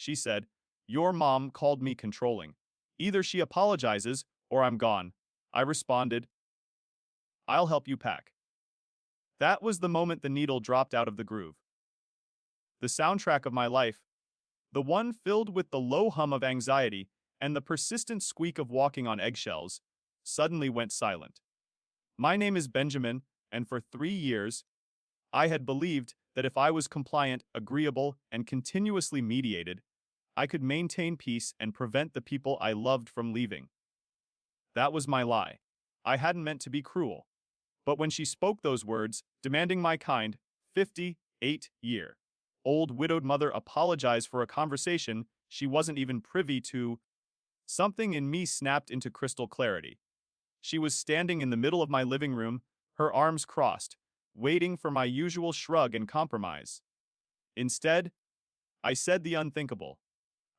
She said, "Your mom called me controlling. Either she apologizes or I'm gone." I responded, "I'll help you pack." That was the moment the needle dropped out of the groove. The soundtrack of my life, the one filled with the low hum of anxiety and the persistent squeak of walking on eggshells, suddenly went silent. My name is Benjamin, and for 3 years, I had believed that if I was compliant, agreeable, and continuously mediated, I could maintain peace and prevent the people I loved from leaving. That was my lie. I hadn't meant to be cruel. But when she spoke those words, demanding my kind, 58-year-old widowed mother apologize for a conversation she wasn't even privy to, something in me snapped into crystal clarity. She was standing in the middle of my living room, her arms crossed, waiting for my usual shrug and compromise. Instead, I said the unthinkable.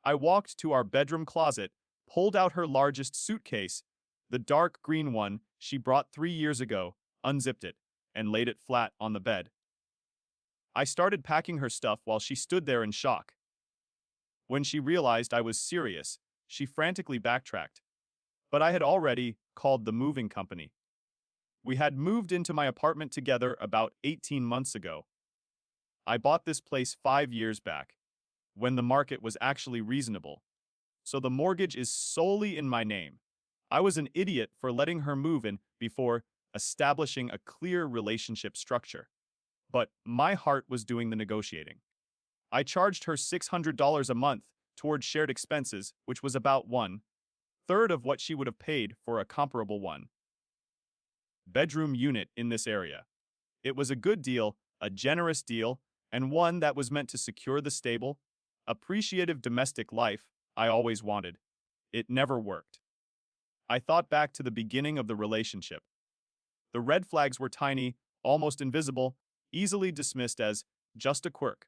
I walked to our bedroom closet, pulled out her largest suitcase, the dark green one she brought 3 years ago, unzipped it, and laid it flat on the bed. I started packing her stuff while she stood there in shock. When she realized I was serious, she frantically backtracked. But I had already called the moving company. We had moved into my apartment together about 18 months ago. I bought this place 5 years back, when the market was actually reasonable. So the mortgage is solely in my name. I was an idiot for letting her move in before establishing a clear relationship structure. But my heart was doing the negotiating. I charged her $600 a month toward shared expenses, which was about 1/3 of what she would have paid for a comparable one-bedroom unit in this area. It was a good deal, a generous deal, and one that was meant to secure the stable, appreciative domestic life I always wanted. It never worked. I thought back to the beginning of the relationship. The red flags were tiny, almost invisible, easily dismissed as just a quirk.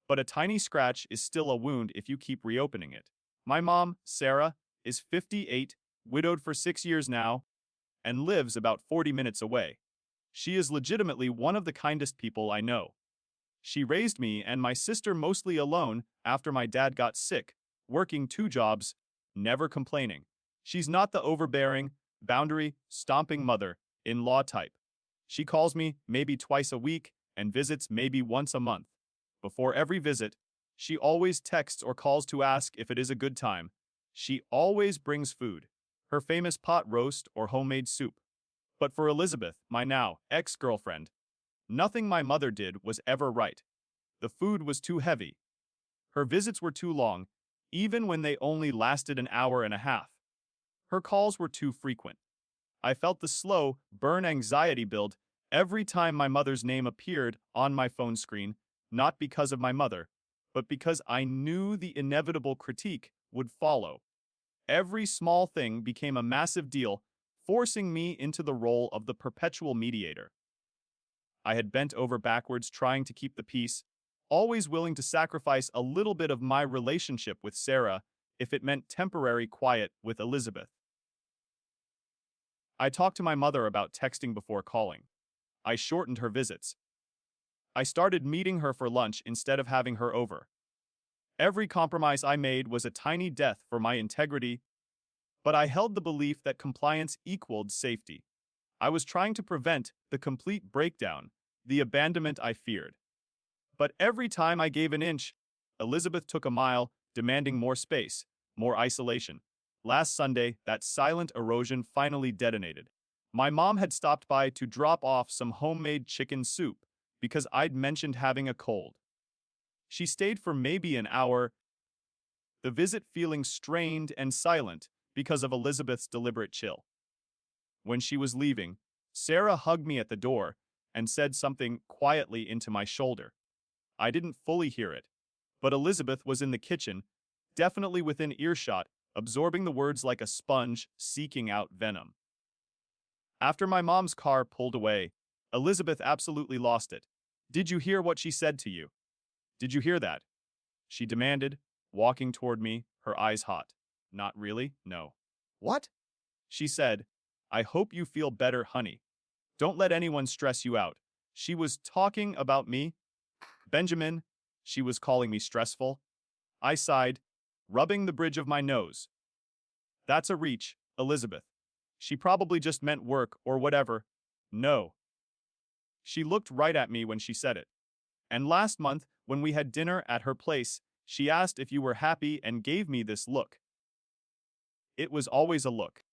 But a tiny scratch is still a wound if you keep reopening it. My mom, Sarah, is 58, widowed for 6 years now, and lives about 40 minutes away. She is legitimately one of the kindest people I know. She raised me and my sister mostly alone after my dad got sick, working 2 jobs, never complaining. She's not the overbearing, boundary-stomping mother-in-law type. She calls me maybe twice a week and visits maybe once a month. Before every visit, she always texts or calls to ask if it is a good time. She always brings food, her famous pot roast or homemade soup. But for Elizabeth, my now ex-girlfriend, nothing my mother did was ever right. The food was too heavy. Her visits were too long, even when they only lasted an hour and a half. Her calls were too frequent. I felt the slow burn anxiety build every time my mother's name appeared on my phone screen, not because of my mother, but because I knew the inevitable critique would follow. Every small thing became a massive deal, forcing me into the role of the perpetual mediator. I had bent over backwards trying to keep the peace, always willing to sacrifice a little bit of my relationship with Sarah if it meant temporary quiet with Elizabeth. I talked to my mother about texting before calling. I shortened her visits. I started meeting her for lunch instead of having her over. Every compromise I made was a tiny death for my integrity, but I held the belief that compliance equaled safety. I was trying to prevent the complete breakdown, the abandonment I feared. But every time I gave an inch, Elizabeth took a mile, demanding more space, more isolation. Last Sunday, that silent erosion finally detonated. My mom had stopped by to drop off some homemade chicken soup because I'd mentioned having a cold. She stayed for maybe an hour, the visit feeling strained and silent because of Elizabeth's deliberate chill. When she was leaving, Sarah hugged me at the door and said something quietly into my shoulder. I didn't fully hear it, but Elizabeth was in the kitchen, definitely within earshot, absorbing the words like a sponge seeking out venom. After my mom's car pulled away, Elizabeth absolutely lost it. "Did you hear what she said to you? Did you hear that?" she demanded, walking toward me, her eyes hot. "Not really, no." "What?" she said. "I hope you feel better, honey. Don't let anyone stress you out." She was talking about me. Benjamin, she was calling me stressful. I sighed, rubbing the bridge of my nose. That's a reach, Elizabeth. She probably just meant work or whatever. No. She looked right at me when she said it. And last month, when we had dinner at her place, she asked if you were happy and gave me this look. It was always a look.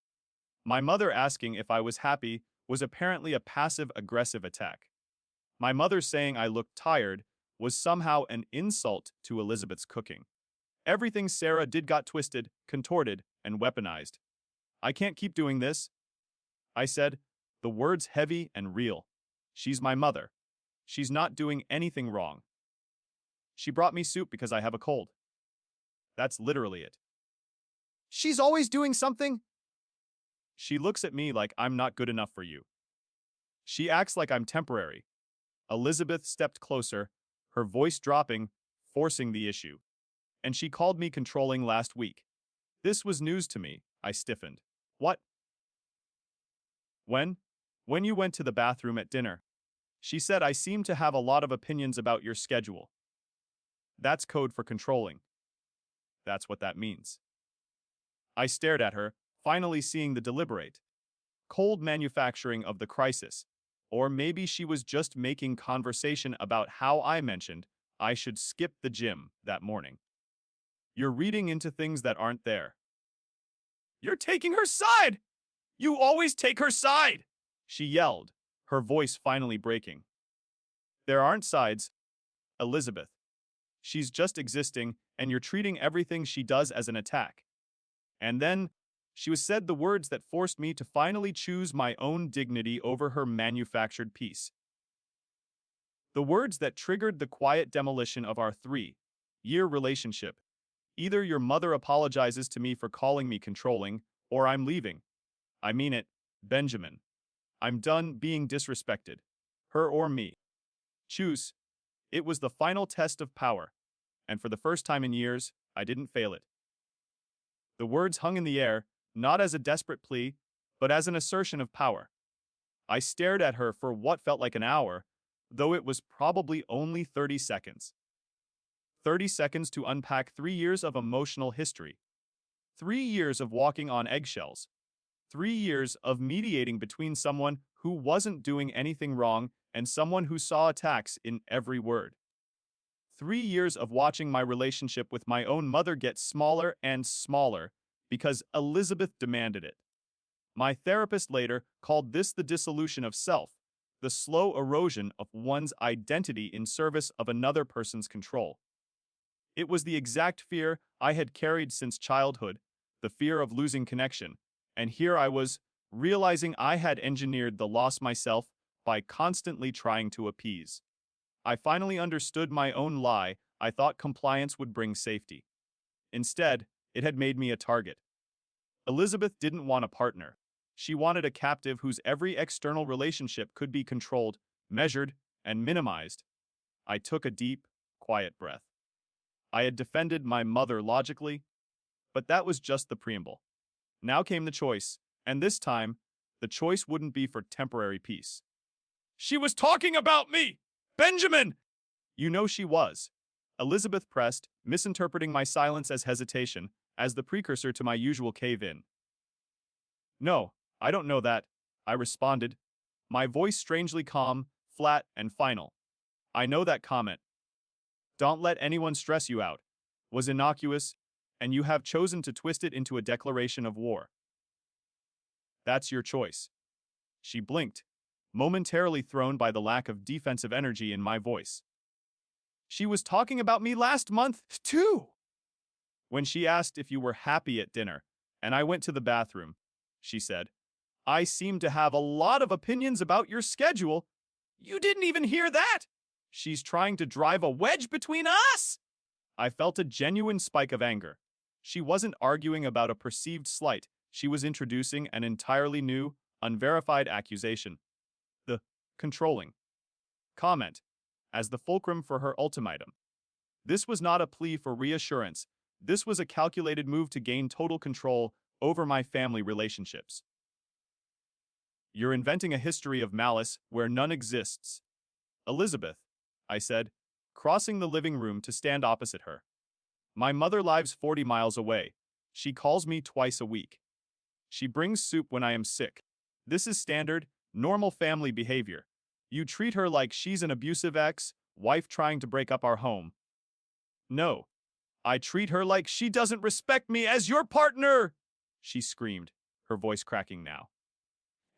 My mother asking if I was happy was apparently a passive-aggressive attack. My mother saying I looked tired was somehow an insult to Elizabeth's cooking. Everything Sarah did got twisted, contorted, and weaponized. I can't keep doing this, I said, the words heavy and real. She's my mother. She's not doing anything wrong. She brought me soup because I have a cold. That's literally it. She's always doing something. She looks at me like I'm not good enough for you. She acts like I'm temporary. Elizabeth stepped closer, her voice dropping, forcing the issue. And she called me controlling last week. This was news to me. I stiffened. What? When? When you went to the bathroom at dinner. She said I seem to have a lot of opinions about your schedule. That's code for controlling. That's what that means. I stared at her, finally seeing the deliberate, cold manufacturing of the crisis. Or maybe she was just making conversation about how I mentioned I should skip the gym that morning. You're reading into things that aren't there. You're taking her side! You always take her side! She yelled, her voice finally breaking. There aren't sides, Elizabeth. She's just existing, and you're treating everything she does as an attack. And then, she said the words that forced me to finally choose my own dignity over her manufactured peace. The words that triggered the quiet demolition of our 3-year relationship. Either your mother apologizes to me for calling me controlling, or I'm leaving. I mean it, Benjamin. I'm done being disrespected. Her or me. Choose. It was the final test of power, and for the first time in years, I didn't fail it. The words hung in the air, not as a desperate plea, but as an assertion of power. I stared at her for what felt like an hour, though it was probably only 30 seconds. 30 seconds to unpack 3 years of emotional history. 3 years of walking on eggshells. 3 years of mediating between someone who wasn't doing anything wrong and someone who saw attacks in every word. 3 years of watching my relationship with my own mother get smaller and smaller because Elizabeth demanded it. My therapist later called this the dissolution of self, the slow erosion of one's identity in service of another person's control. It was the exact fear I had carried since childhood, the fear of losing connection, and here I was, realizing I had engineered the loss myself by constantly trying to appease. I finally understood my own lie. I thought compliance would bring safety. Instead, it had made me a target. Elizabeth didn't want a partner. She wanted a captive whose every external relationship could be controlled, measured, and minimized. I took a deep, quiet breath. I had defended my mother logically, but that was just the preamble. Now came the choice, and this time, the choice wouldn't be for temporary peace. She was talking about me! Benjamin! You know she was. Elizabeth pressed, misinterpreting my silence as hesitation, as the precursor to my usual cave-in. No, I don't know that, I responded, my voice strangely calm, flat, and final. I know that comment. Don't let anyone stress you out. Was innocuous, and you have chosen to twist it into a declaration of war. That's your choice. She blinked, momentarily thrown by the lack of defensive energy in my voice. She was talking about me last month, too. When she asked if you were happy at dinner, and I went to the bathroom, she said, I seem to have a lot of opinions about your schedule. You didn't even hear that. She's trying to drive a wedge between us. I felt a genuine spike of anger. She wasn't arguing about a perceived slight. She was introducing an entirely new, unverified accusation. The controlling comment as the fulcrum for her ultimatum. This was not a plea for reassurance. This was a calculated move to gain total control over my family relationships. You're inventing a history of malice where none exists. Elizabeth, I said, crossing the living room to stand opposite her. My mother lives 40 miles away. She calls me twice a week. She brings soup when I am sick. This is standard, normal family behavior. You treat her like she's an abusive ex-wife trying to break up our home. No, I treat her like she doesn't respect me as your partner, she screamed, her voice cracking now.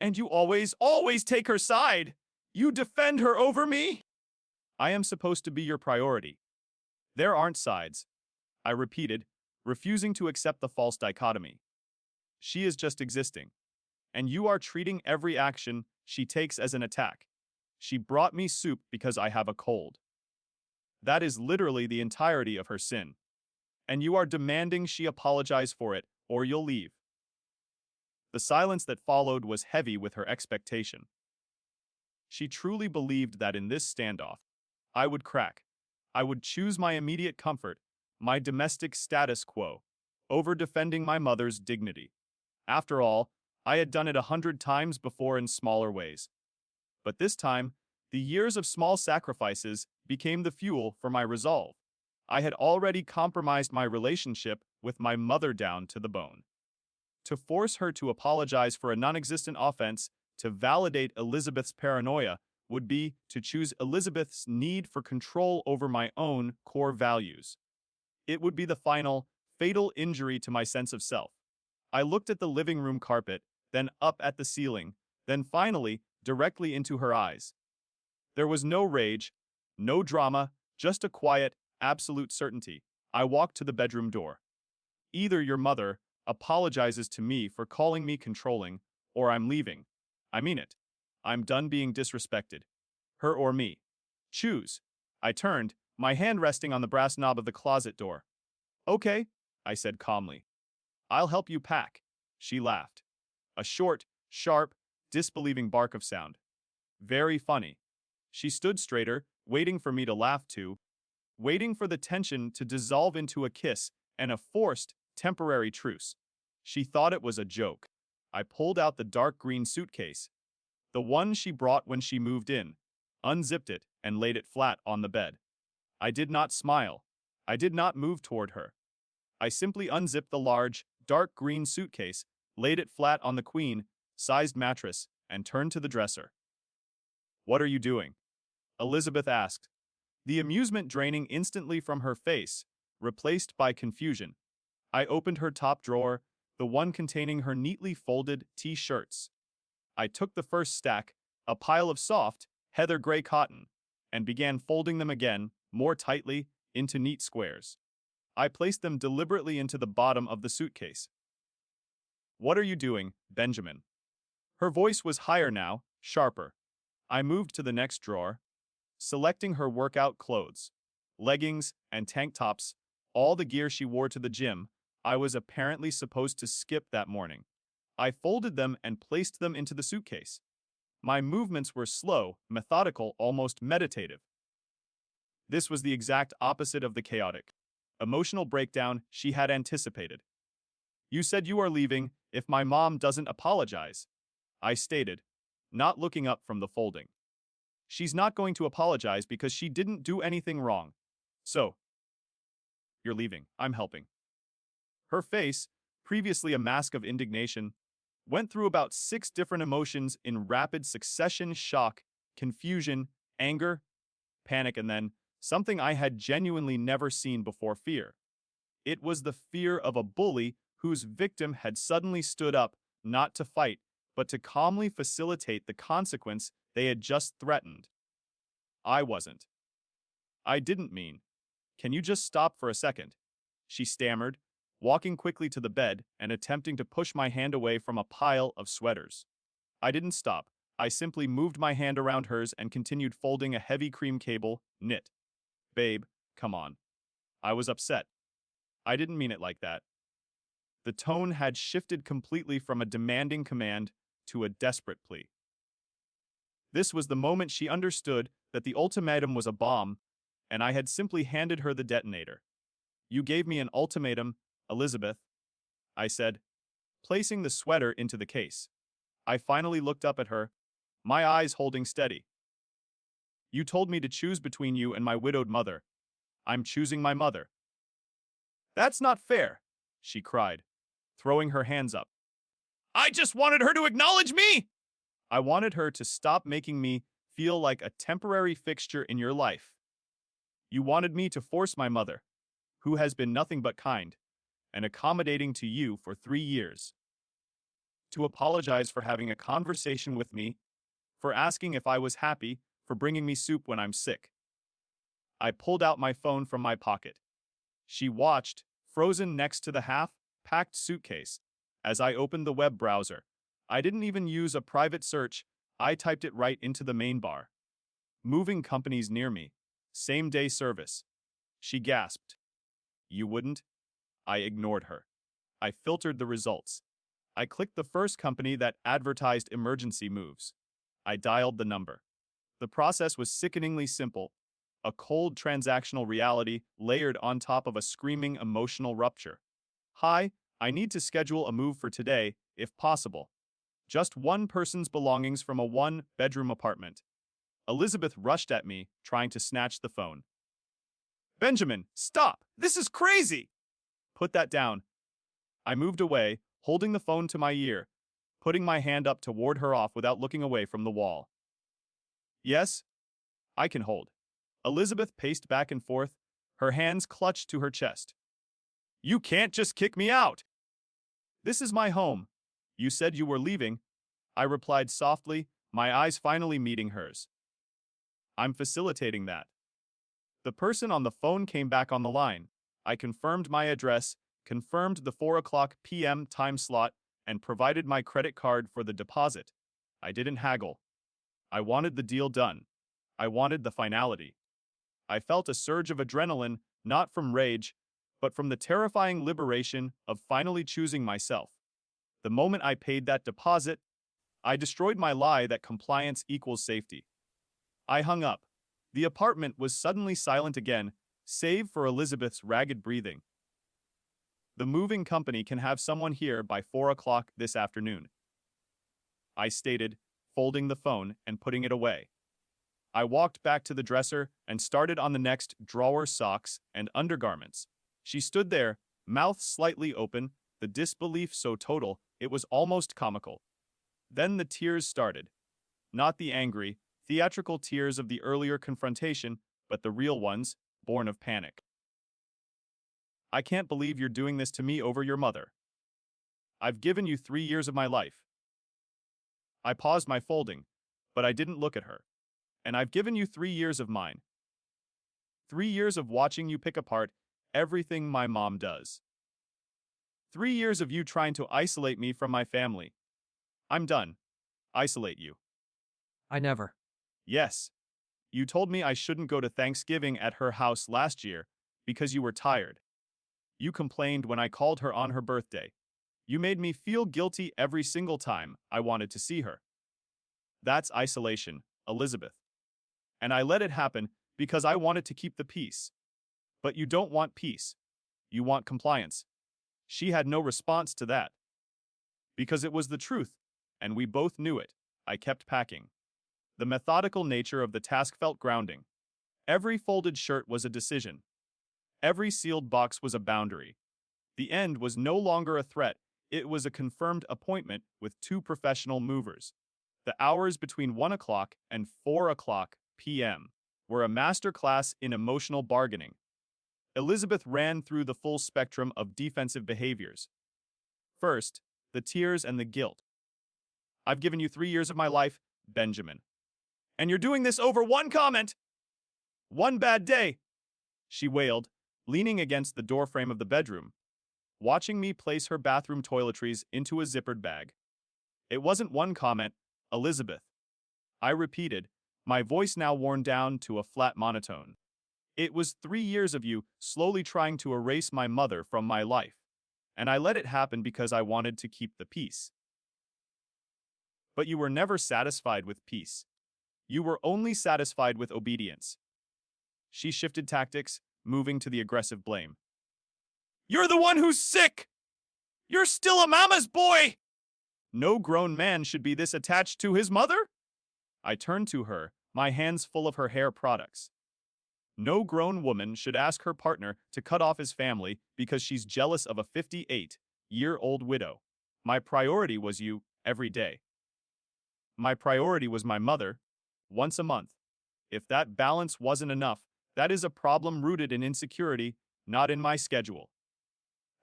And you always take her side. You defend her over me. I am supposed to be your priority. There aren't sides, I repeated, refusing to accept the false dichotomy. She is just existing. And you are treating every action she takes as an attack. She brought me soup because I have a cold. That is literally the entirety of her sin. And you are demanding she apologize for it, or you'll leave. The silence that followed was heavy with her expectation. She truly believed that in this standoff, I would crack. I would choose my immediate comfort, my domestic status quo, over defending my mother's dignity. After all, I had done it 100 times before in smaller ways. But this time, the years of small sacrifices became the fuel for my resolve. I had already compromised my relationship with my mother down to the bone. To force her to apologize for a non-existent offense, to validate Elizabeth's paranoia, would be to choose Elizabeth's need for control over my own core values. It would be the final, fatal injury to my sense of self. I looked at the living room carpet, then up at the ceiling, then finally directly into her eyes. There was no rage, no drama, just a quiet, absolute certainty. I walked to the bedroom door. Either your mother apologizes to me for calling me controlling, or I'm leaving. I mean it. I'm done being disrespected. Her or me. Choose. I turned, my hand resting on the brass knob of the closet door. Okay, I said calmly. I'll help you pack. She laughed. A short, sharp, disbelieving bark of sound. Very funny. She stood straighter, waiting for me to laugh too, waiting for the tension to dissolve into a kiss and a forced, temporary truce. She thought it was a joke. I pulled out the dark green suitcase, the one she brought when she moved in, unzipped it, and laid it flat on the bed. I did not smile. I did not move toward her. I simply unzipped the large, dark green suitcase, laid it flat on the queen-sized mattress, and turned to the dresser. What are you doing? Elizabeth asked, the amusement draining instantly from her face, replaced by confusion. I opened her top drawer, the one containing her neatly folded T-shirts. I took the first stack, a pile of soft, heather gray cotton, and began folding them again, more tightly, into neat squares. I placed them deliberately into the bottom of the suitcase. What are you doing, Benjamin? Her voice was higher now, sharper. I moved to the next drawer, selecting her workout clothes, leggings and tank tops, all the gear she wore to the gym. I was apparently supposed to skip that morning. I folded them and placed them into the suitcase. My movements were slow, methodical, almost meditative. This was the exact opposite of the chaotic, emotional breakdown she had anticipated. You said you are leaving if my mom doesn't apologize, I stated, not looking up from the folding. She's not going to apologize because she didn't do anything wrong. So, you're leaving. I'm helping. Her face, previously a mask of indignation, went through about 6 different emotions in rapid succession: shock, confusion, anger, panic, and then something I had genuinely never seen before: fear. It was the fear of a bully whose victim had suddenly stood up, not to fight, but to calmly facilitate the consequence they had just threatened. I wasn't. I didn't mean. Can you just stop for a second? She stammered, walking quickly to the bed and attempting to push my hand away from a pile of sweaters. I didn't stop. I simply moved my hand around hers and continued folding a heavy cream cable, knit. Babe, come on. I was upset. I didn't mean it like that. The tone had shifted completely from a demanding command to a desperate plea. This was the moment she understood that the ultimatum was a bomb, and I had simply handed her the detonator. You gave me an ultimatum, Elizabeth, I said, placing the sweater into the case. I finally looked up at her, my eyes holding steady. You told me to choose between you and my widowed mother. I'm choosing my mother. That's not fair, she cried, throwing her hands up. I just wanted her to acknowledge me! I wanted her to stop making me feel like a temporary fixture in your life. You wanted me to force my mother, who has been nothing but kind and accommodating to you for 3 years, to apologize for having a conversation with me, for asking if I was happy, for bringing me soup when I'm sick. I pulled out my phone from my pocket. She watched, frozen next to the half-packed suitcase, as I opened the web browser. I didn't even use a private search. I typed it right into the main bar. Moving companies near me. Same-day service. She gasped. You wouldn't? I ignored her. I filtered the results. I clicked the first company that advertised emergency moves. I dialed the number. The process was sickeningly simple. A cold transactional reality layered on top of a screaming emotional rupture. Hi, I need to schedule a move for today, if possible. Just one person's belongings from a one-bedroom apartment. Elizabeth rushed at me, trying to snatch the phone. Benjamin, stop! This is crazy! Put that down. I moved away, holding the phone to my ear, putting my hand up to ward her off without looking away from the wall. Yes, I can hold. Elizabeth paced back and forth, her hands clutched to her chest. You can't just kick me out! This is my home. You said you were leaving. I replied softly, my eyes finally meeting hers. I'm facilitating that. The person on the phone came back on the line. I confirmed my address, confirmed the 4:00 p.m. time slot, and provided my credit card for the deposit. I didn't haggle. I wanted the deal done. I wanted the finality. I felt a surge of adrenaline, not from rage, but from the terrifying liberation of finally choosing myself. The moment I paid that deposit, I destroyed my lie that compliance equals safety. I hung up. The apartment was suddenly silent again, save for Elizabeth's ragged breathing. The moving company can have someone here by 4:00 this afternoon, I stated, folding the phone and putting it away. I walked back to the dresser and started on the next drawer, socks and undergarments. She stood there, mouth slightly open, the disbelief so total it was almost comical. Then the tears started. Not the angry, theatrical tears of the earlier confrontation, but the real ones, born of panic. I can't believe you're doing this to me over your mother. I've given you 3 years of my life. I paused my folding, but I didn't look at her. And I've given you 3 years of mine. 3 years of watching you pick apart everything my mom does. 3 years of you trying to isolate me from my family. I'm done. Isolate you. I never. Yes. You told me I shouldn't go to Thanksgiving at her house last year because you were tired. You complained when I called her on her birthday. You made me feel guilty every single time I wanted to see her. That's isolation, Elizabeth. And I let it happen because I wanted to keep the peace. But you don't want peace. You want compliance. She had no response to that. Because it was the truth, and we both knew it, I kept packing. The methodical nature of the task felt grounding. Every folded shirt was a decision. Every sealed box was a boundary. The end was no longer a threat, it was a confirmed appointment with 2 professional movers. The hours between 1:00 and 4:00 p.m. were a masterclass in emotional bargaining. Elizabeth ran through the full spectrum of defensive behaviors. First, the tears and the guilt. I've given you 3 years of my life, Benjamin. And you're doing this over one comment! One bad day! She wailed, leaning against the doorframe of the bedroom, watching me place her bathroom toiletries into a zippered bag. It wasn't one comment, Elizabeth. I repeated, my voice now worn down to a flat monotone. It was 3 years of you slowly trying to erase my mother from my life, and I let it happen because I wanted to keep the peace. But you were never satisfied with peace. You were only satisfied with obedience. She shifted tactics, moving to the aggressive blame. You're the one who's sick! You're still a mama's boy! No grown man should be this attached to his mother? I turned to her, my hands full of her hair products. No grown woman should ask her partner to cut off his family because she's jealous of a 58-year-old widow. My priority was you every day. My priority was my mother once a month. If that balance wasn't enough, that is a problem rooted in insecurity, not in my schedule.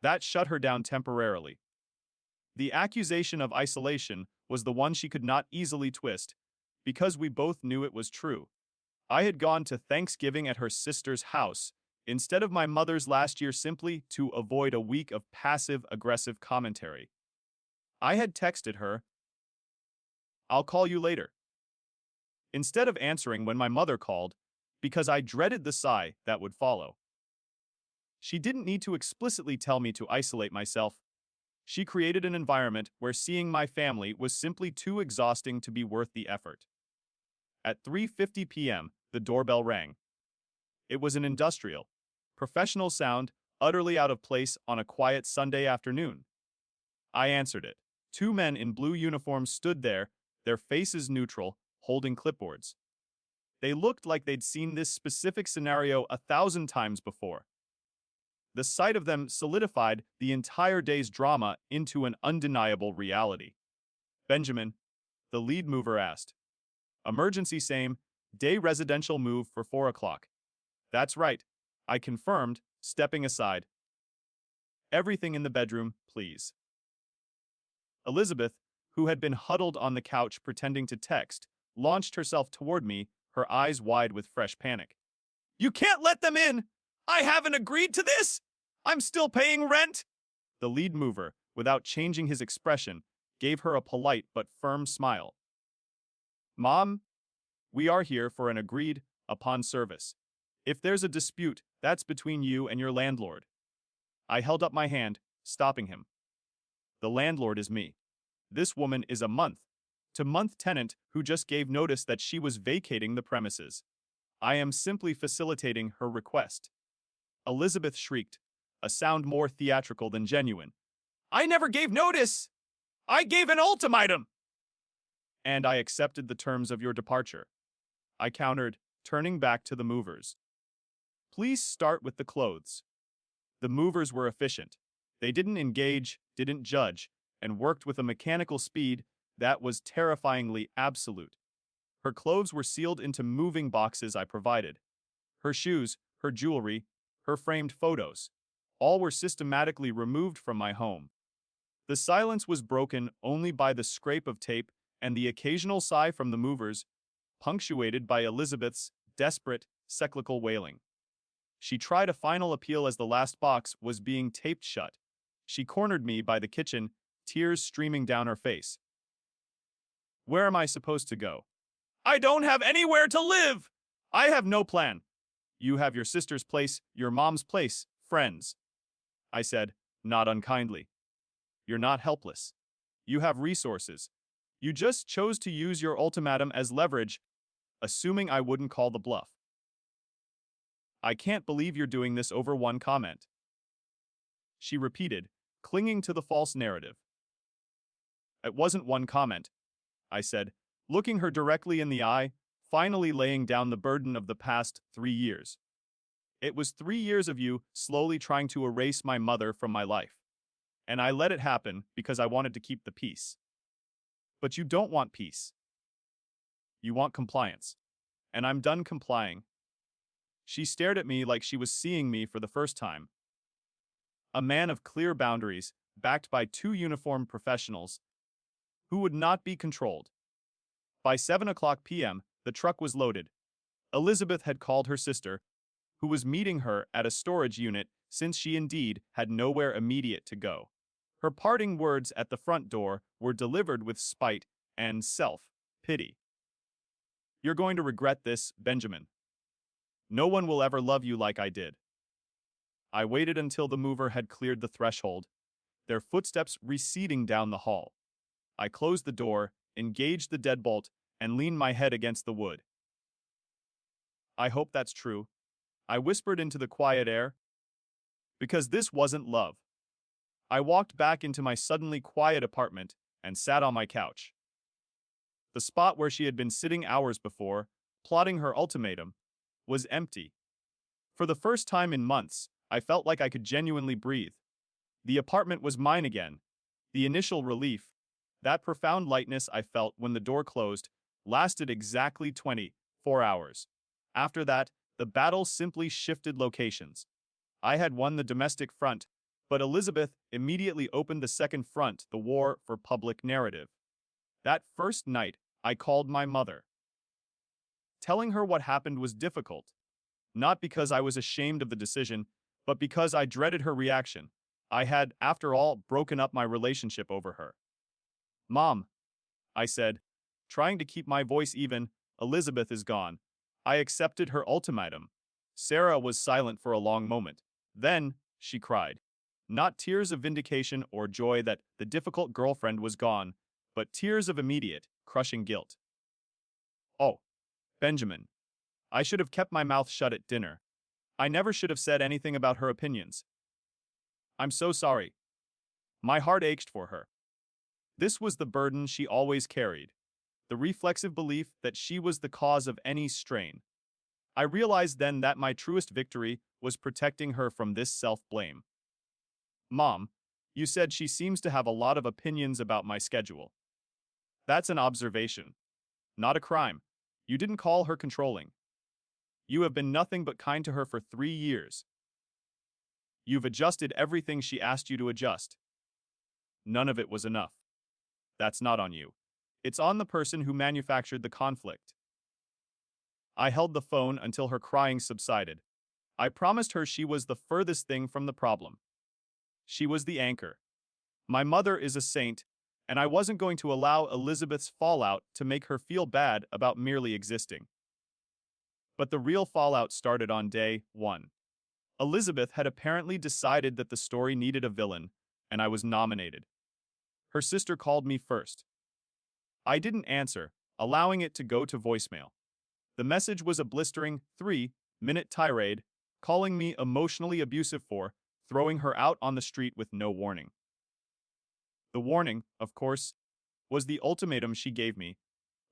That shut her down temporarily. The accusation of isolation was the one she could not easily twist, because we both knew it was true. I had gone to Thanksgiving at her sister's house instead of my mother's last year simply to avoid a week of passive-aggressive commentary. I had texted her, "I'll call you later," instead of answering when my mother called, because I dreaded the sigh that would follow. She didn't need to explicitly tell me to isolate myself. She created an environment where seeing my family was simply too exhausting to be worth the effort. At 3:50 p.m., the doorbell rang. It was an industrial, professional sound, utterly out of place on a quiet Sunday afternoon. I answered it. Two men in blue uniforms stood there, their faces neutral, holding clipboards. They looked like they'd seen this specific scenario 1,000 times before. The sight of them solidified the entire day's drama into an undeniable reality. "Benjamin," the lead mover asked. "Emergency same, day residential move for 4 o'clock. "That's right," I confirmed, stepping aside. "Everything in the bedroom, please." Elizabeth, who had been huddled on the couch pretending to text, launched herself toward me, her eyes wide with fresh panic. "You can't let them in! I haven't agreed to this! I'm still paying rent!" The lead mover, without changing his expression, gave her a polite but firm smile. "Mom, we are here for an agreed upon service. If there's a dispute, that's between you and your landlord." I held up my hand, stopping him. "The landlord is me. This woman is a month-to-month tenant who just gave notice that she was vacating the premises. I am simply facilitating her request." Elizabeth shrieked, a sound more theatrical than genuine. "I never gave notice! I gave an ultimatum!" "And I accepted the terms of your departure," I countered, turning back to the movers. "Please start with the clothes." The movers were efficient. They didn't engage, didn't judge, and worked with a mechanical speed that was terrifyingly absolute. Her clothes were sealed into moving boxes I provided. Her shoes, her jewelry, her framed photos, all were systematically removed from my home. The silence was broken only by the scrape of tape and the occasional sigh from the movers, punctuated by Elizabeth's desperate, cyclical wailing. She tried a final appeal as the last box was being taped shut. She cornered me by the kitchen, tears streaming down her face. "Where am I supposed to go?" "I don't have anywhere to live! I have no plan." "You have your sister's place, your mom's place, friends," I said, not unkindly. "You're not helpless. You have resources. You just chose to use your ultimatum as leverage, assuming I wouldn't call the bluff." "I can't believe you're doing this over one comment," she repeated, clinging to the false narrative. "It wasn't one comment," I said, looking her directly in the eye, finally laying down the burden of the past 3 years. "It was 3 years of you slowly trying to erase my mother from my life. And I let it happen because I wanted to keep the peace. But you don't want peace. You want compliance. And I'm done complying." She stared at me like she was seeing me for the first time. A man of clear boundaries, backed by 2 uniformed professionals, who would not be controlled. By 7 o'clock p.m., the truck was loaded. Elizabeth had called her sister, who was meeting her at a storage unit since she indeed had nowhere immediate to go. Her parting words at the front door were delivered with spite and self-pity. "You're going to regret this, Benjamin. No one will ever love you like I did." I waited until the mover had cleared the threshold, their footsteps receding down the hall. I closed the door, engaged the deadbolt, and leaned my head against the wood. "I hope that's true," I whispered into the quiet air. Because this wasn't love. I walked back into my suddenly quiet apartment and sat on my couch. The spot where she had been sitting hours before, plotting her ultimatum, was empty. For the first time in months, I felt like I could genuinely breathe. The apartment was mine again. The initial relief, that profound lightness I felt when the door closed, lasted exactly 24 hours. After that, the battle simply shifted locations. I had won the domestic front, but Elizabeth immediately opened the second front, the war for public narrative. That first night, I called my mother. Telling her what happened was difficult, not because I was ashamed of the decision, but because I dreaded her reaction. I had, after all, broken up my relationship over her. Mom, I said, trying to keep my voice even, Elizabeth is gone. I accepted her ultimatum. Sarah was silent for a long moment. Then, she cried. Not tears of vindication or joy that the difficult girlfriend was gone, but tears of immediate, crushing guilt. Oh, Benjamin. I should have kept my mouth shut at dinner. I never should have said anything about her opinions. I'm so sorry. My heart ached for her. This was the burden she always carried, the reflexive belief that she was the cause of any strain. I realized then that my truest victory was protecting her from this self-blame. Mom, you said she seems to have a lot of opinions about my schedule. That's an observation, not a crime. You didn't call her controlling. You have been nothing but kind to her for 3 years. You've adjusted everything she asked you to adjust. None of it was enough. That's not on you. It's on the person who manufactured the conflict. I held the phone until her crying subsided. I promised her she was the furthest thing from the problem. She was the anchor. My mother is a saint, and I wasn't going to allow Elizabeth's fallout to make her feel bad about merely existing. But the real fallout started on day 1. Elizabeth had apparently decided that the story needed a villain, and I was nominated. Her sister called me first. I didn't answer, allowing it to go to voicemail. The message was a blistering 3-minute tirade, calling me emotionally abusive for throwing her out on the street with no warning. The warning, of course, was the ultimatum she gave me,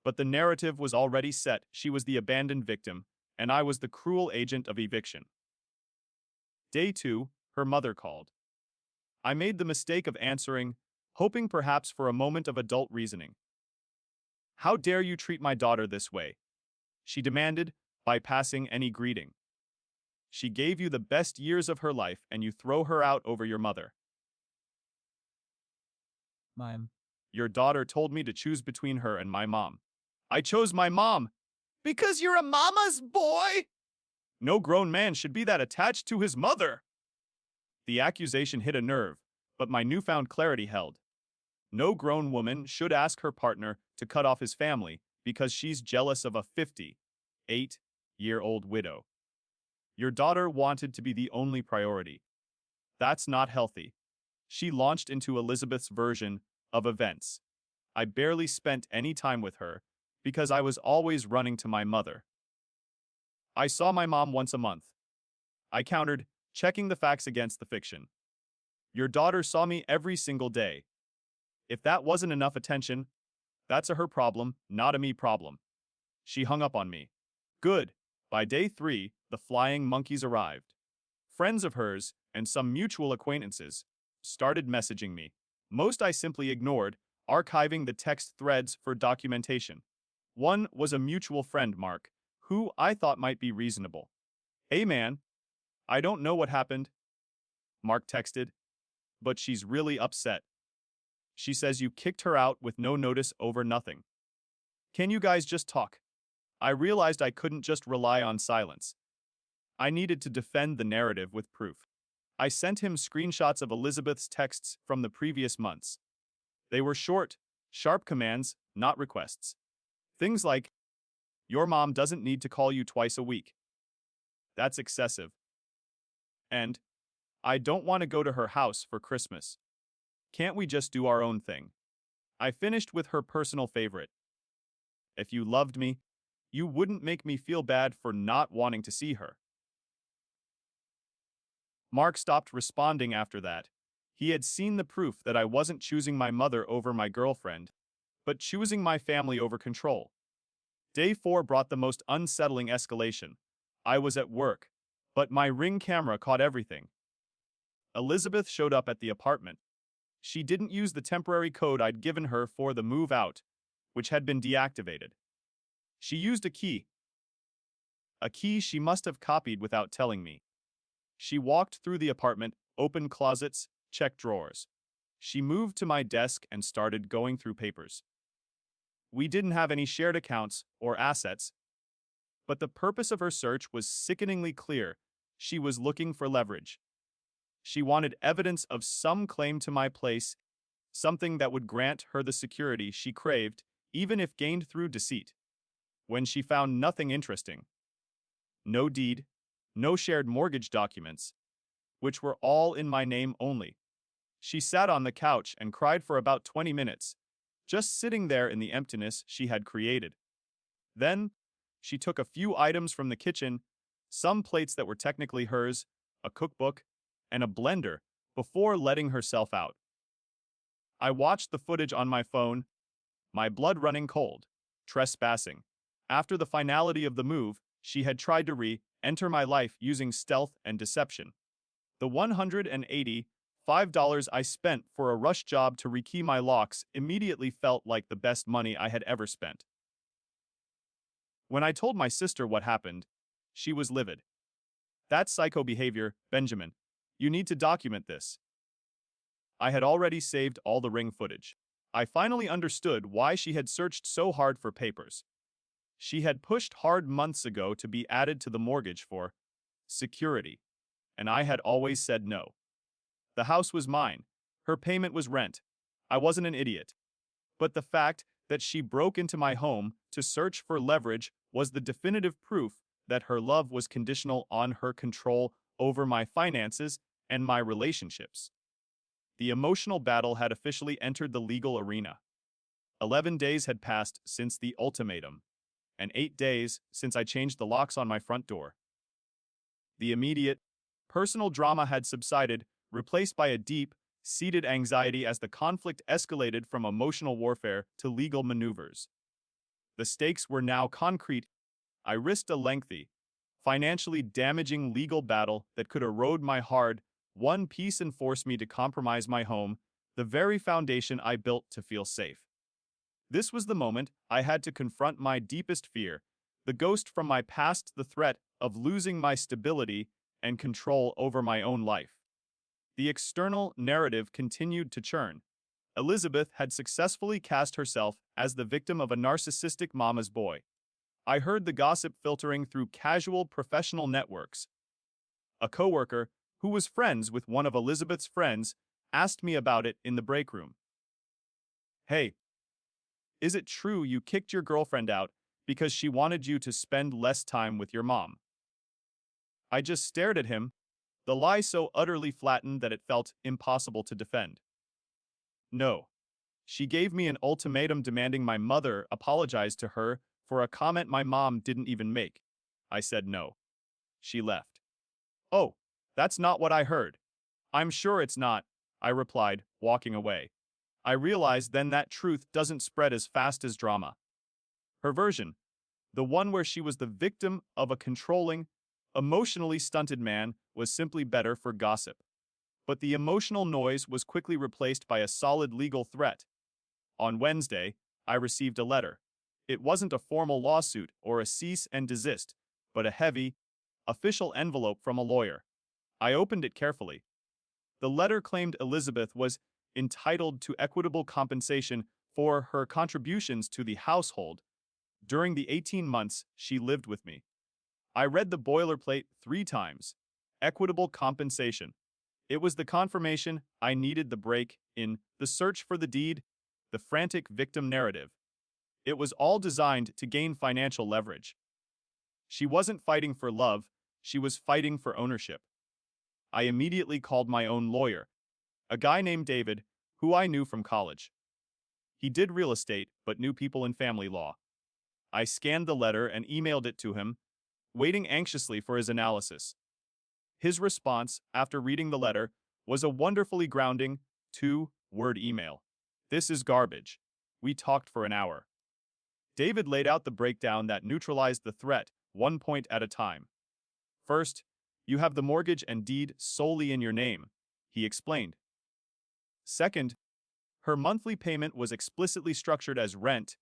but the narrative was already set. She was the abandoned victim, and I was the cruel agent of eviction. Day 2, her mother called. I made the mistake of answering, hoping perhaps for a moment of adult reasoning. How dare you treat my daughter this way? She demanded, bypassing any greeting. She gave you the best years of her life and you throw her out over your mother. Mime. Your daughter told me to choose between her and my mom. I chose my mom. Because you're a mama's boy? No grown man should be that attached to his mother. The accusation hit a nerve, but my newfound clarity held. No grown woman should ask her partner to cut off his family because she's jealous of a 58-year-old widow. Your daughter wanted to be the only priority. That's not healthy. She launched into Elizabeth's version of events. I barely spent any time with her because I was always running to my mother. I saw my mom once a month. I countered, checking the facts against the fiction. Your daughter saw me every single day. If that wasn't enough attention, that's a her problem, not a me problem. She hung up on me. Good. By day 3, the flying monkeys arrived. Friends of hers, and some mutual acquaintances, started messaging me. Most I simply ignored, archiving the text threads for documentation. One was a mutual friend, Mark, who I thought might be reasonable. Hey man, I don't know what happened, Mark texted, but she's really upset. She says you kicked her out with no notice over nothing. Can you guys just talk? I realized I couldn't just rely on silence. I needed to defend the narrative with proof. I sent him screenshots of Elizabeth's texts from the previous months. They were short, sharp commands, not requests. Things like, your mom doesn't need to call you twice a week. That's excessive. And, I don't want to go to her house for Christmas. Can't we just do our own thing? I finished with her personal favorite. If you loved me, you wouldn't make me feel bad for not wanting to see her. Mark stopped responding after that. He had seen the proof that I wasn't choosing my mother over my girlfriend, but choosing my family over control. Day 4 brought the most unsettling escalation. I was at work, But my Ring camera caught everything. Elizabeth showed up at the apartment. She didn't use the temporary code I'd given her for the move out, which had been deactivated. She used a key she must have copied without telling me. She walked through the apartment, opened closets, checked drawers. She moved to my desk and started going through papers. We didn't have any shared accounts or assets, but the purpose of her search was sickeningly clear. She was looking for leverage. She wanted evidence of some claim to my place, something that would grant her the security she craved, even if gained through deceit. When she found nothing interesting, no deed, no shared mortgage documents, which were all in my name only, she sat on the couch and cried for about 20 minutes, just sitting there in the emptiness she had created. Then, she took a few items from the kitchen, some plates that were technically hers, a cookbook, and a blender, before letting herself out. I watched the footage on my phone, my blood running cold. Trespassing. After the finality of the move, she had tried to re-enter my life using stealth and deception. The $185 I spent for a rush job to rekey my locks immediately felt like the best money I had ever spent. When I told my sister what happened, she was livid. "That's psycho behavior, Benjamin. You need to document this." I had already saved all the Ring footage. I finally understood why she had searched so hard for papers. She had pushed hard months ago to be added to the mortgage for security, and I had always said no. The house was mine. Her payment was rent. I wasn't an idiot. But the fact that she broke into my home to search for leverage was the definitive proof that her love was conditional on her control over my finances and my relationships. The emotional battle had officially entered the legal arena. 11 days had passed since the ultimatum, and 8 days since I changed the locks on my front door. The immediate, personal drama had subsided, replaced by a deep, seated anxiety as the conflict escalated from emotional warfare to legal maneuvers. The stakes were now concrete. I risked a lengthy, financially damaging legal battle that could erode my hard-won peace and force me to compromise my home, the very foundation I built to feel safe. This was the moment I had to confront my deepest fear, the ghost from my past, the threat of losing my stability and control over my own life. The external narrative continued to churn. Elizabeth had successfully cast herself as the victim of a narcissistic mama's boy. I heard the gossip filtering through casual professional networks. A coworker, who was friends with one of Elizabeth's friends, asked me about it in the break room. "Hey, is it true you kicked your girlfriend out because she wanted you to spend less time with your mom?" I just stared at him, the lie so utterly flattened that it felt impossible to defend. "No. She gave me an ultimatum demanding my mother apologize to her for a comment my mom didn't even make." I said no. She left. "Oh, that's not what I heard." "I'm sure it's not," I replied, walking away. I realized then that truth doesn't spread as fast as drama. Her version, the one where she was the victim of a controlling, emotionally stunted man, was simply better for gossip. But the emotional noise was quickly replaced by a solid legal threat. On Wednesday, I received a letter. It wasn't a formal lawsuit or a cease and desist, but a heavy, official envelope from a lawyer. I opened it carefully. The letter claimed Elizabeth was entitled to equitable compensation for her contributions to the household during the 18 months she lived with me. I read the boilerplate 3 times. Equitable compensation. It was the confirmation I needed, the break in the search for the deed, the frantic victim narrative. It was all designed to gain financial leverage. She wasn't fighting for love, she was fighting for ownership. I immediately called my own lawyer, a guy named David, who I knew from college. He did real estate, but knew people in family law. I scanned the letter and emailed it to him, waiting anxiously for his analysis. His response, after reading the letter, was a wonderfully grounding, 2-word email. "This is garbage." We talked for an hour. David laid out the breakdown that neutralized the threat, 1 point at a time. First, You have the mortgage and deed solely in your name, he explained. Second, her monthly payment was explicitly structured as rent,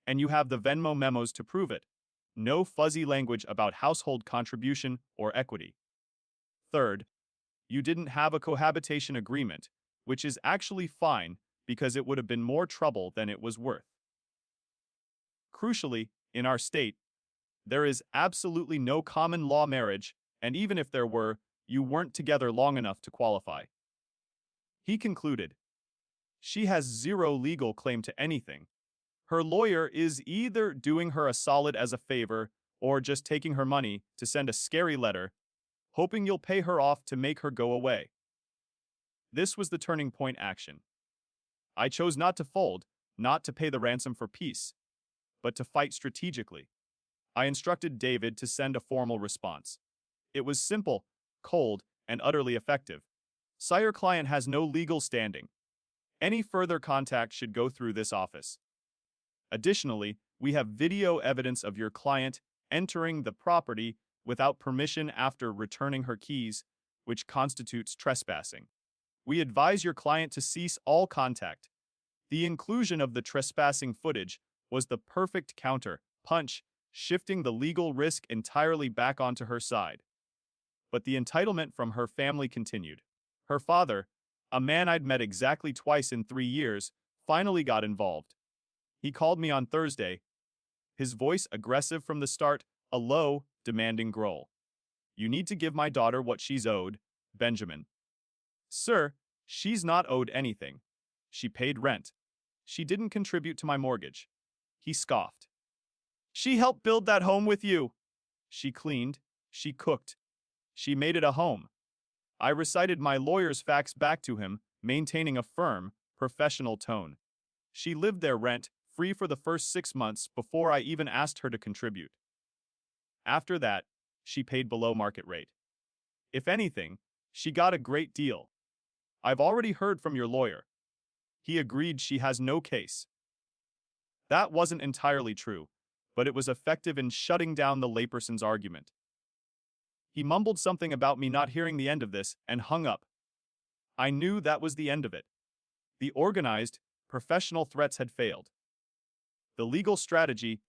and you have the Venmo memos to prove it. No fuzzy language about household contribution or equity. Third, you didn't have a cohabitation agreement, which is actually fine because it would have been more trouble than it was worth. Crucially, in our state, there is absolutely no common law marriage, and even if there were, you weren't together long enough to qualify. He concluded, she has zero legal claim to anything. Her lawyer is either doing her a solid as a favor or just taking her money to send a scary letter, hoping you'll pay her off to make her go away. This was the turning point action. I chose not to fold, not to pay the ransom for peace, but to fight strategically. I instructed David to send a formal response. It was simple, cold, and utterly effective. Sire, client has no legal standing. Any further contact should go through this office. Additionally, we have video evidence of your client entering the property without permission after returning her keys, which constitutes trespassing. We advise your client to cease all contact. The inclusion of the trespassing footage was the perfect counter-punch, shifting the legal risk entirely back onto her side. But the entitlement from her family continued. Her father, a man I'd met exactly twice in 3 years, finally got involved. He called me on Thursday, his voice aggressive from the start, a low, demanding growl. You need to give my daughter what she's owed, Benjamin. Sir, she's not owed anything. She paid rent. She didn't contribute to my mortgage. He scoffed. She helped build that home with you. She cleaned. She cooked. She made it a home. I recited my lawyer's facts back to him, maintaining a firm, professional tone. She lived there rent-free for the first 6 months before I even asked her to contribute. After that, she paid below market rate. If anything, she got a great deal. I've already heard from your lawyer. He agreed she has no case. That wasn't entirely true, but it was effective in shutting down the layperson's argument. He mumbled something about me not hearing the end of this and hung up. I knew that was the end of it. The organized, professional threats had failed. The legal strategy,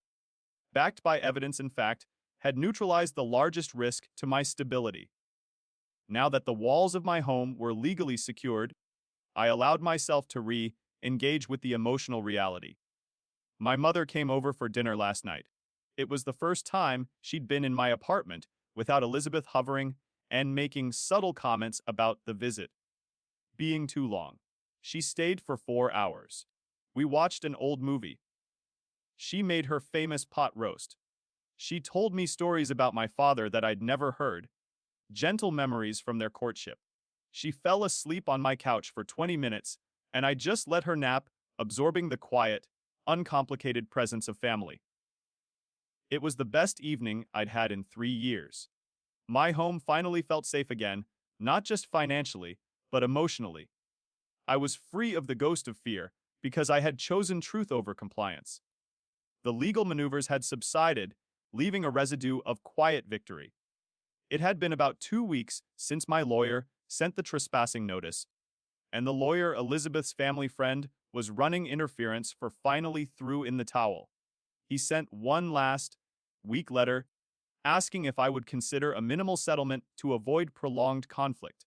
backed by evidence and fact, had neutralized the largest risk to my stability. Now that the walls of my home were legally secured, I allowed myself to re-engage with the emotional reality. My mother came over for dinner last night. It was the first time she'd been in my apartment without Elizabeth hovering and making subtle comments about the visit being too long. She stayed for 4 hours. We watched an old movie. She made her famous pot roast. She told me stories about my father that I'd never heard, gentle memories from their courtship. She fell asleep on my couch for 20 minutes, and I just let her nap, absorbing the quiet, uncomplicated presence of family. It was the best evening I'd had in 3 years. My home finally felt safe again, not just financially, but emotionally. I was free of the ghost of fear because I had chosen truth over compliance. The legal maneuvers had subsided, leaving a residue of quiet victory. It had been about 2 weeks since my lawyer sent the trespassing notice, and the lawyer Elizabeth's family friend was running interference for finally threw in the towel. He sent one last, weak letter asking if I would consider a minimal settlement to avoid prolonged conflict.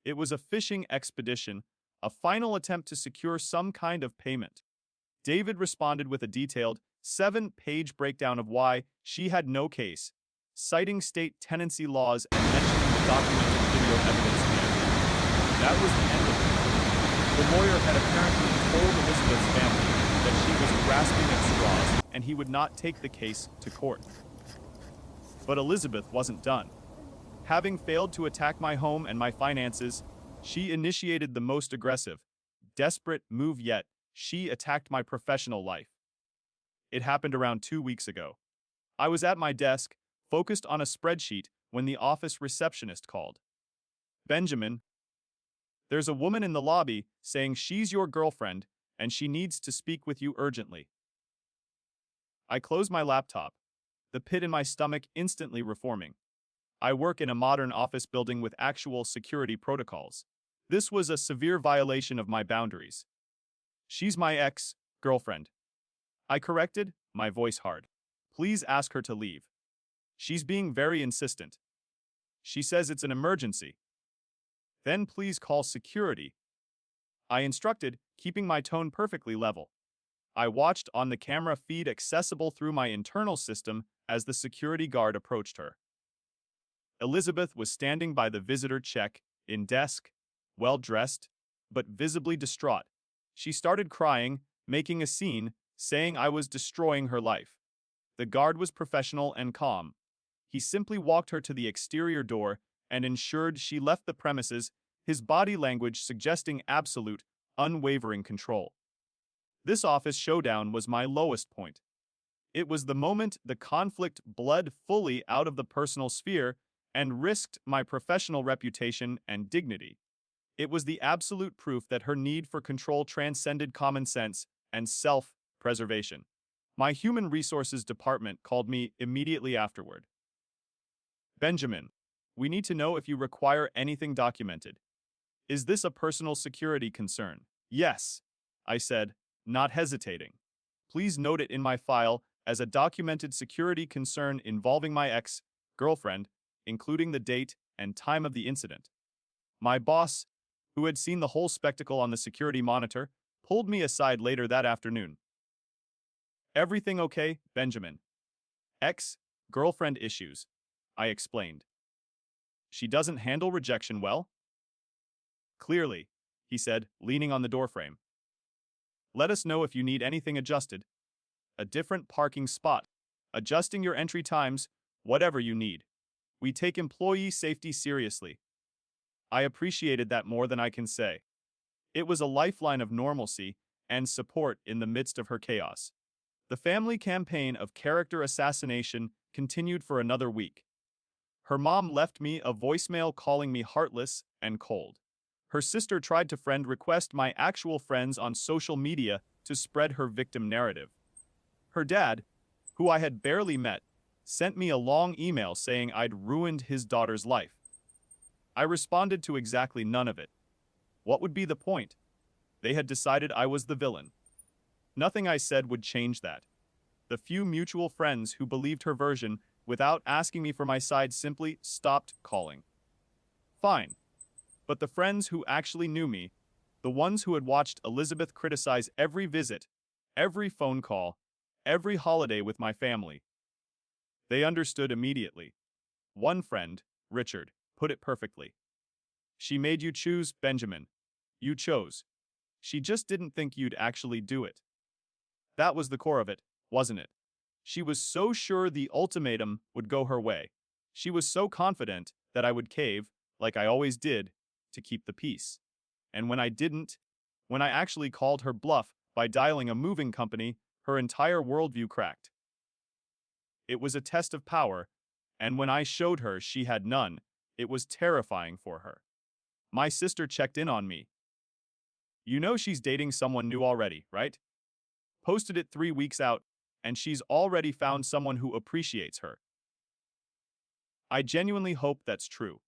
It was a fishing expedition, a final attempt to secure some kind of payment. David responded with a detailed, 7-page breakdown of why she had no case, citing state tenancy laws and mentioning the documented video evidence there. That was the end of it. The lawyer had apparently told Elizabeth's family that she was grasping at straws and he would not take the case to court. But Elizabeth wasn't done. Having failed to attack my home and my finances, she initiated the most aggressive, desperate move yet. She attacked my professional life. It happened around 2 weeks ago. I was at my desk, focused on a spreadsheet, when the office receptionist called. Benjamin, there's a woman in the lobby saying she's your girlfriend and she needs to speak with you urgently. I closed my laptop, the pit in my stomach instantly reforming. I work in a modern office building with actual security protocols. This was a severe violation of my boundaries. She's my ex-girlfriend. I corrected, my voice hard. Please ask her to leave. She's being very insistent. She says it's an emergency. Then please call security. I instructed, keeping my tone perfectly level. I watched on the camera feed accessible through my internal system as the security guard approached her. Elizabeth was standing by the visitor check-in desk, well-dressed, but visibly distraught. She started crying, making a scene, saying I was destroying her life. The guard was professional and calm. He simply walked her to the exterior door and ensured she left the premises, his body language suggesting absolute, unwavering control. This office showdown was my lowest point. It was the moment the conflict bled fully out of the personal sphere and risked my professional reputation and dignity. It was the absolute proof that her need for control transcended common sense and self-preservation. My human resources department called me immediately afterward. Benjamin, we need to know if you require anything documented. Is this a personal security concern? Yes, I said, not hesitating. Please note it in my file as a documented security concern involving my ex-girlfriend, including the date and time of the incident. My boss, who had seen the whole spectacle on the security monitor, pulled me aside later that afternoon. Everything okay, Benjamin? Ex-girlfriend issues, I explained. She doesn't handle rejection well? Clearly, he said, leaning on the doorframe. Let us know if you need anything adjusted. A different parking spot, adjusting your entry times, whatever you need. We take employee safety seriously. I appreciated that more than I can say. It was a lifeline of normalcy and support in the midst of her chaos. The family campaign of character assassination continued for another week. Her mom left me a voicemail calling me heartless and cold. Her sister tried to friend request my actual friends on social media to spread her victim narrative. Her dad, who I had barely met, sent me a long email saying I'd ruined his daughter's life. I responded to exactly none of it. What would be the point? They had decided I was the villain. Nothing I said would change that. The few mutual friends who believed her version without asking me for my side simply stopped calling. Fine. But the friends who actually knew me, the ones who had watched Elizabeth criticize every visit, every phone call, every holiday with my family, they understood immediately. One friend, Richard, put it perfectly. She made you choose, Benjamin. You chose. She just didn't think you'd actually do it. That was the core of it, wasn't it? She was so sure the ultimatum would go her way. She was so confident that I would cave, like I always did, to keep the peace. And when I didn't, when I actually called her bluff by dialing a moving company, her entire worldview cracked. It was a test of power, and when I showed her she had none, it was terrifying for her. My sister checked in on me. You know she's dating someone new already, right? Posted it 3 weeks out, and she's already found someone who appreciates her. I genuinely hope that's true.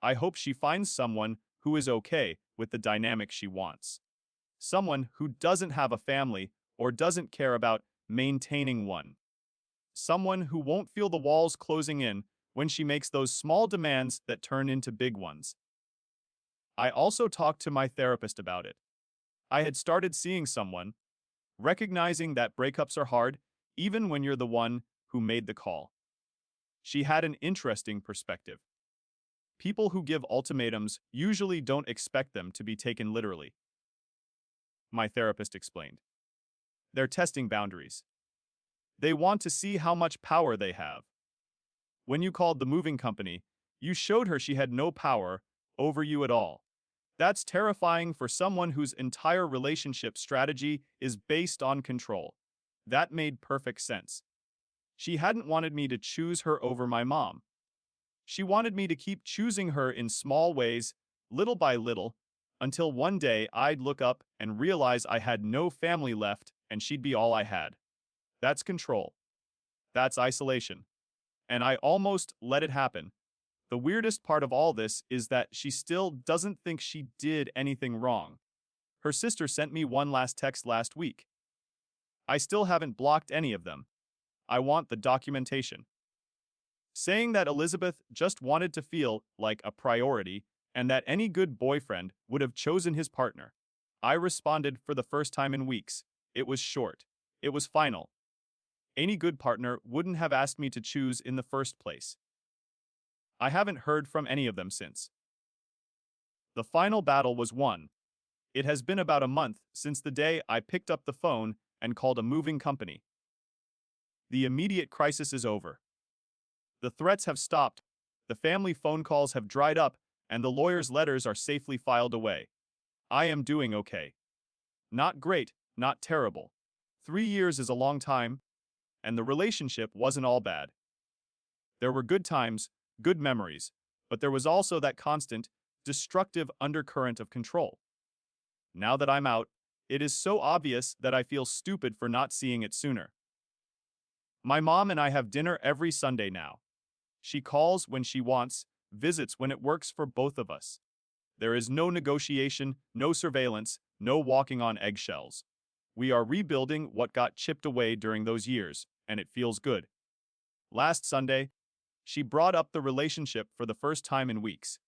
I hope she finds someone who is okay with the dynamic she wants. Someone who doesn't have a family or doesn't care about maintaining one. Someone who won't feel the walls closing in when she makes those small demands that turn into big ones. I also talked to my therapist about it. I had started seeing someone, recognizing that breakups are hard, even when you're the one who made the call. She had an interesting perspective. People who give ultimatums usually don't expect them to be taken literally. My therapist explained. They're testing boundaries. They want to see how much power they have. When you called the moving company, you showed her she had no power over you at all. That's terrifying for someone whose entire relationship strategy is based on control. That made perfect sense. She hadn't wanted me to choose her over my mom. She wanted me to keep choosing her in small ways, little by little, until one day I'd look up and realize I had no family left and she'd be all I had. That's control. That's isolation. And I almost let it happen, The weirdest part of all this is that she still doesn't think she did anything wrong. Her sister sent me one last text last week. I still haven't blocked any of them. I want the documentation. Saying that Elizabeth just wanted to feel like a priority and that any good boyfriend would have chosen his partner. I responded for the first time in weeks. It was short. It was final. Any good partner wouldn't have asked me to choose in the first place. I haven't heard from any of them since. The final battle was won. It has been about a month since the day I picked up the phone and called a moving company. The immediate crisis is over. The threats have stopped, the family phone calls have dried up, and the lawyer's letters are safely filed away. I am doing okay. Not great, not terrible. 3 years is a long time, and the relationship wasn't all bad. There were good times, good memories, but there was also that constant, destructive undercurrent of control. Now that I'm out, it is so obvious that I feel stupid for not seeing it sooner. My mom and I have dinner every Sunday now. She calls when she wants, visits when it works for both of us. There is no negotiation, no surveillance, no walking on eggshells. We are rebuilding what got chipped away during those years, and it feels good. Last Sunday, she brought up the relationship for the first time in weeks.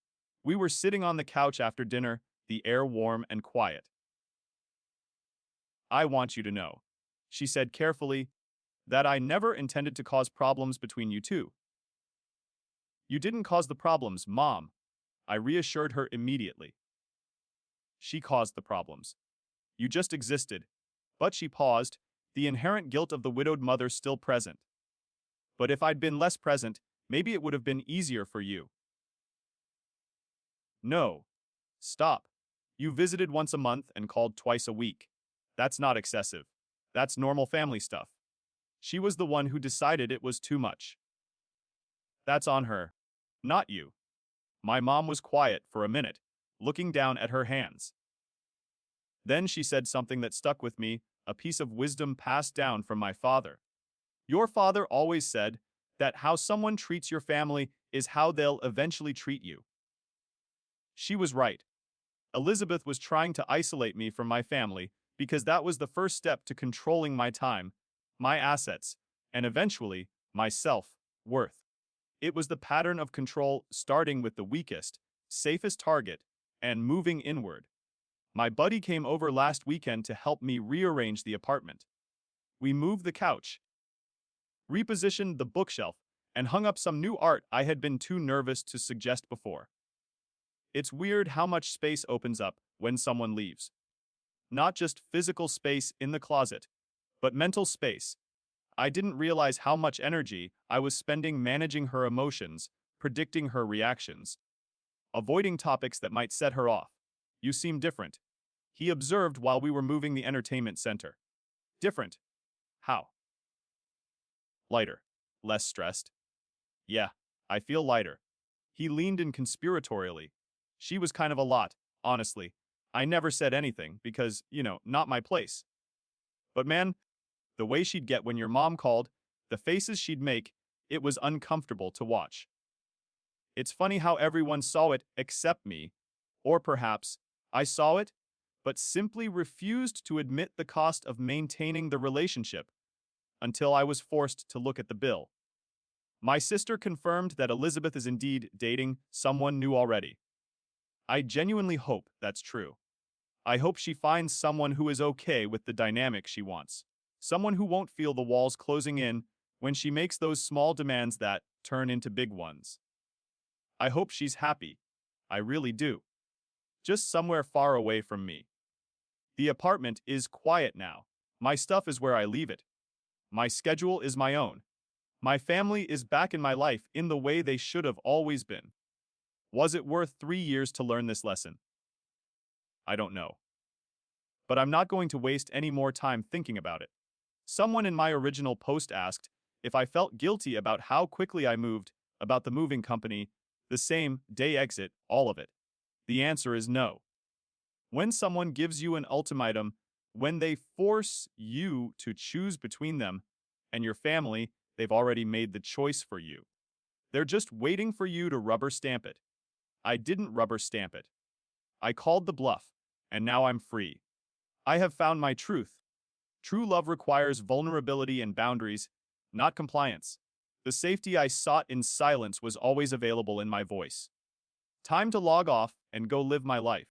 We were sitting on the couch after dinner, the air warm and quiet. I want you to know, she said carefully, that I never intended to cause problems between you two. You didn't cause the problems, Mom. I reassured her immediately. She caused the problems. You just existed. But she paused, the inherent guilt of the widowed mother still present. But if I'd been less present, maybe it would have been easier for you. No. Stop. You visited once a month and called twice a week. That's not excessive. That's normal family stuff. She was the one who decided it was too much. That's on her. Not you. My mom was quiet for a minute, looking down at her hands. Then she said something that stuck with me, a piece of wisdom passed down from my father. Your father always said that how someone treats your family is how they'll eventually treat you. She was right. Elizabeth was trying to isolate me from my family because that was the first step to controlling my time, my assets, and eventually, my self-worth. It was the pattern of control starting with the weakest, safest target and moving inward. My buddy came over last weekend to help me rearrange the apartment. We moved the couch, repositioned the bookshelf, and hung up some new art I had been too nervous to suggest before. It's weird how much space opens up when someone leaves. Not just physical space in the closet, but mental space. I didn't realize how much energy I was spending managing her emotions, predicting her reactions, avoiding topics that might set her off. You seem different, he observed while we were moving the entertainment center. Different? How? Lighter. Less stressed. Yeah, I feel lighter. He leaned in conspiratorially. She was kind of a lot, honestly. I never said anything because, not my place. But man, the way she'd get when your mom called, the faces she'd make, it was uncomfortable to watch. It's funny how everyone saw it except me. Or perhaps, I saw it, but simply refused to admit the cost of maintaining the relationship until I was forced to look at the bill. My sister confirmed that Elizabeth is indeed dating someone new already. I genuinely hope that's true. I hope she finds someone who is okay with the dynamic she wants. Someone who won't feel the walls closing in when she makes those small demands that turn into big ones. I hope she's happy. I really do. Just somewhere far away from me. The apartment is quiet now. My stuff is where I leave it. My schedule is my own. My family is back in my life in the way they should have always been. Was it worth 3 years to learn this lesson? I don't know. But I'm not going to waste any more time thinking about it. Someone in my original post asked if I felt guilty about how quickly I moved, about the moving company, the same day exit, all of it. The answer is no. When someone gives you an ultimatum, when they force you to choose between them and your family, they've already made the choice for you. They're just waiting for you to rubber stamp it. I didn't rubber stamp it. I called the bluff, and now I'm free. I have found my truth. True love requires vulnerability and boundaries, not compliance. The safety I sought in silence was always available in my voice. Time to log off and go live my life.